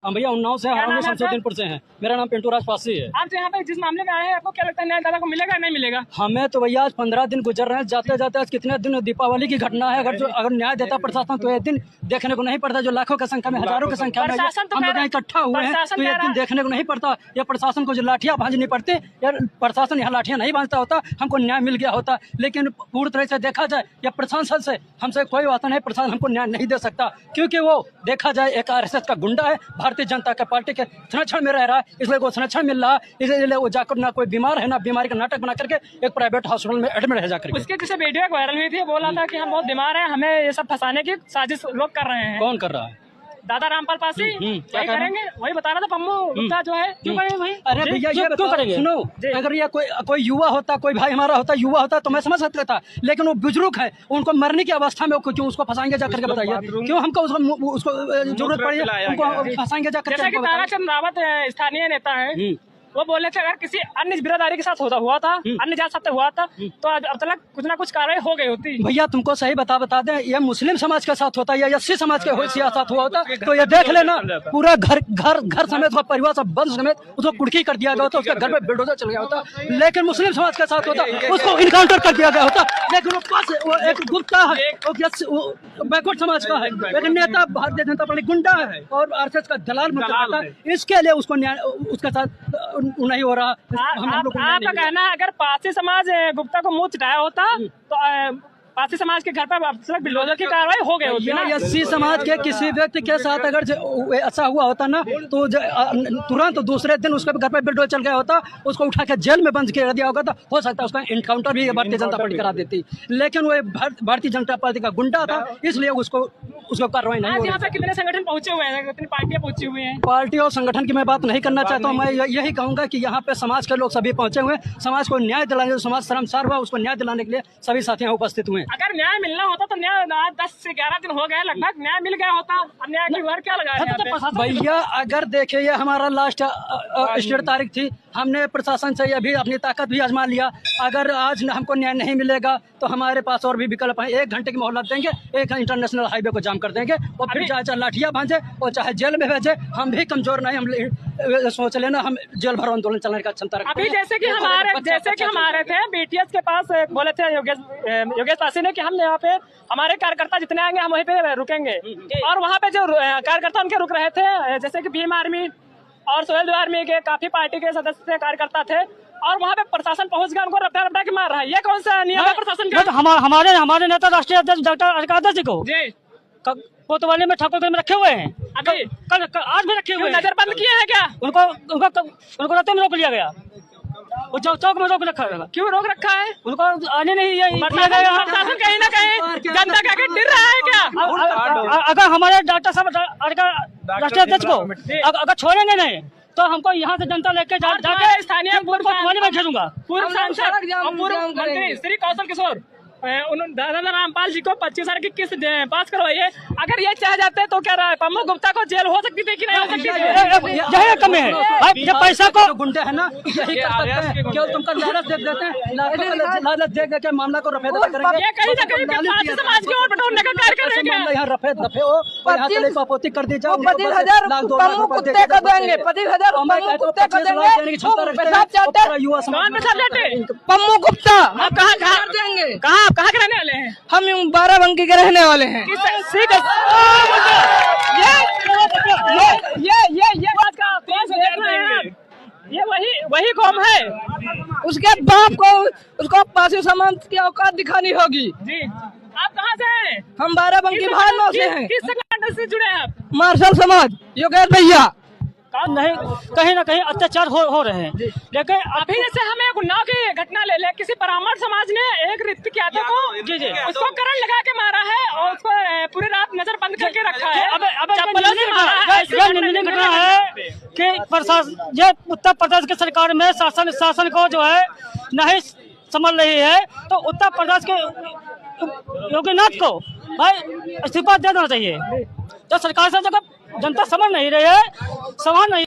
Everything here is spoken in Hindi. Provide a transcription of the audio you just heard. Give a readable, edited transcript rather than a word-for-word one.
हम भैया उन्नाव से हैं, शमशुद्दीनपुर से हैं। मेरा नाम पिंटू राज पासी है। आप यहाँ पे जिस मामले में आए हैं, आपको क्या लगता है न्याय दादा को मिलेगा नहीं मिलेगा? हमें तो भैया आज 15 दिन गुजर रहे हैं, जाते जाते आज कितने दिन दीपावली की घटना है। अगर न्याय देता प्रशासन तो एक दिन देखने को नहीं पड़ता, जो लाखों की संख्या में, हजारों की संख्या में हम लोग इकट्ठा हुए हैं, तो एक दिन देखने को नहीं पड़ता। या प्रशासन को जो लाठियां भांजनी पड़ती, या प्रशासन यहाँ लाठियां नहीं भांजता होता, हमको न्याय मिल गया होता। लेकिन पूरी तरह से देखा जाए या प्रशासन से हमसे कोई वास्ता नहीं, प्रशासन हमको न्याय नहीं दे सकता, क्योंकि वो देखा जाए एक RSS का गुंडा है, भारतीय जनता पार्टी के संरक्षण में रह रहा है, इसलिए वो संरक्षण मिल रहा है, इसलिए वो जाकर ना कोई बीमार है, ना बीमारी का नाटक बना करके एक प्राइवेट हॉस्पिटल में एडमिट है जाकर। उसके जैसे वीडियो वायरल हुई थी, बोला था कि हम बहुत बीमार हैं, हमें ये सब फंसाने की साजिश लोग कर रहे हैं। कौन कर रहा है? दादा रामपाल पासी वही करेंगे, वही बता रहा था। पम्मू गुप्ता जो है क्यों करेंगे वही? अरे भैया ये क्यों करेंगे? सुनो, अगर ये कोई युवा होता, कोई भाई हमारा होता, युवा होता तो मैं समझ सकता था, लेकिन वो बुजुर्ग है, उनको मरने की अवस्था में क्यों उसको फंसाएंगे जाकर के? बताइए क्यों हमको उसको जरूरत पड़ी है, उनको फंसाएंगे जाकर के? ताराचंद रावत स्थानीय नेता है, वो बोले थे अगर किसी अन्य बिरादरी के साथ हुआ था, अन्य जात साथ हुआ था, तो अब तक कुछ ना कुछ कार्रवाई हो गई होती। भैया तुमको सही बता दें, ये मुस्लिम समाज के साथ होता है या एससी समाज के साथ हुआ होता तो ये देख लेना, पूरा घर समेत, परिवार सब बंद समेत उसको कुड़की कर दिया गया होता, उसके घर पे बिल्डोजर चल गया होता। लेकिन मुस्लिम समाज के साथ होता, उसको इनकाउंटर कर दिया गया होता। लेकिन वो एक गुप्ता है, बैकवर्ड समाज का है, लेकिन नेता भारतीय जनता पार्टी गुंडा है और RSS का दलाल, इसके लिए उसको उसके साथ नहीं हो रहा। आपका कहना है अगर पासी समाज गुप्ता को मुंह चिटाया होता तो पासी समाज के घर पर बिल्डोजर की कार्रवाई हो गई होती ना? एससी समाज के किसी व्यक्ति के साथ अगर ऐसा हुआ होता ना, तो तुरंत दूसरे दिन उसके घर पर बिल्डोजर चल गया होता, उसको उठा के जेल में बंद कर दिया होगा, तो हो सकता है उसका इनकाउंटर भी भारतीय जनता पार्टी करा देती। लेकिन वो भारतीय जनता पार्टी का गुंडा था, इसलिए उसको कार्रवाई नहीं हुई। यहाँ पे कितने संगठन पहुंचे हुए हैं, कितनी पार्टियां पहुंची हुई हैं? पार्टी और संगठन की मैं बात नहीं करना चाहता हूँ। मैं यही कहूंगा कि यहाँ पे समाज के लोग सभी पहुंचे हुए हैं, समाज को न्याय दिलाने, समाज शर्मसार हुआ, उसको न्याय दिलाने के लिए सभी साथी यहाँ उपस्थित हुए। अगर न्याय मिलना होता तो न्याय 10 से 11 दिन हो गए लगभग, न्याय मिल गया होता, अन्याय की वर्ग क्या लगा? भैया अगर देखे, ये हमारा लास्ट स्टेट तारीख थी, हमने प्रशासन से अभी अपनी ताकत भी आजमा लिया। अगर आज हमको न्याय नहीं मिलेगा तो हमारे पास और भी विकल्प है, 1 घंटे की मोहलत देंगे, एक इंटरनेशनल हाईवे को जाम कर देंगे और फिर चाहे लाठियां भांजे और चाहे जेल में भेजे, हम भी कमजोर नहीं। हम सोच लेना, हम जेल भरो आंदोलन चलाने का क्षमता रखते हैं। अभी जैसे कि हमारे थे BTS के पास, बोले थे योगेश पासी ने कि हम यहाँ पे हमारे कार्यकर्ता जितने आएंगे हम वहीं पे रुकेंगे, और वहाँ पे जो कार्यकर्ता उनके रुक रहे थे, जैसे कि भीम आर्मी और सोहेल आर्मी के काफी पार्टी के सदस्य कार्यकर्ता थे, और वहाँ पे प्रशासन पहुंच गया, उनको रपटा के मार रहा है। ये कौन सा नियम है प्रशासन का? हमारे नेता राष्ट्रीय अध्यक्ष डॉक्टर अजकादर जी को जी कोतवाली में ठाकुर में रखे हुए हैं, अभी आज भी रखे हुए हैं। नजरबंद किए हैं क्या? उनको रास्ते में रोक लिया गया, वो चौक में रोक रखा है। क्यों रोक रखा है? उनको आने नहीं। प्रशासन कहीं ना कहीं जनता का डर रहा है क्या? अगर हमारे डॉक्टर साहब राष्ट्रीय अध्यक्ष को अगर छोड़ेंगे नहीं तो हमको यहाँ से जनता लेके जाके स्थानीय कोतवाली में भेजूंगा। पूर्व सांसद और पूर्व मंत्री श्री कौशल किशोर दादा रामपाल जी को 25 साल की किस्त पास करवाई है। अगर ये चाह जाते हैं तो क्या रहा है, पम्मू गुप्ता को जेल हो सकती थी कि नहीं हो सकती थी? यही कमी है, जब पैसा को गुंडे है ना, यही कर सकते हैं। क्यों तुमको लालच देख देते हैं, लालच देख के मामला को रफे दफा करेंगे। ये कहीं ना कहीं समाज की ओर बटोरने का कार्य करेंगे। यहाँ रफे दफे हो और यहाँ से आपत्ति कर दी जाओ, 25,000 पम्मू कुत्ते को देंगे, 25,000 पम्मू कुत्ते को देंगे। युवा समाज पम्मू गुप्ता आप कहाँ देंगे? कहाँ के रहने वाले हैं? हम 12 के रहने वाले हैं। ये वही कौम है। उसके बाप को उसको पासी समाज की औकात दिखानी होगी। जी आप कहाँ से हैं? हम 12 भानों से हैं। किस संगठन से जुड़े हैं आप? मार्शल समाज योगेश भैया। नहीं, कहीं ना कहीं अत्याचार हो रहे हैं। लेकिन अभी जैसे हमें उन्नाव की घटना ले किसी ब्राह्मण समाज ने एक ऋतिक यादव को उसको करंट लगा के मारा है और उसको पूरी रात नजर बंद करके रखा है। घटना है कि ये उत्तर प्रदेश की सरकार में शासन को जो है नहीं समझ रही है, तो उत्तर प्रदेश के योगीनाथ को भाई इस्तीफा दे देना चाहिए। तो सरकार से जब जनता समझ नहीं रही है, समझ नहीं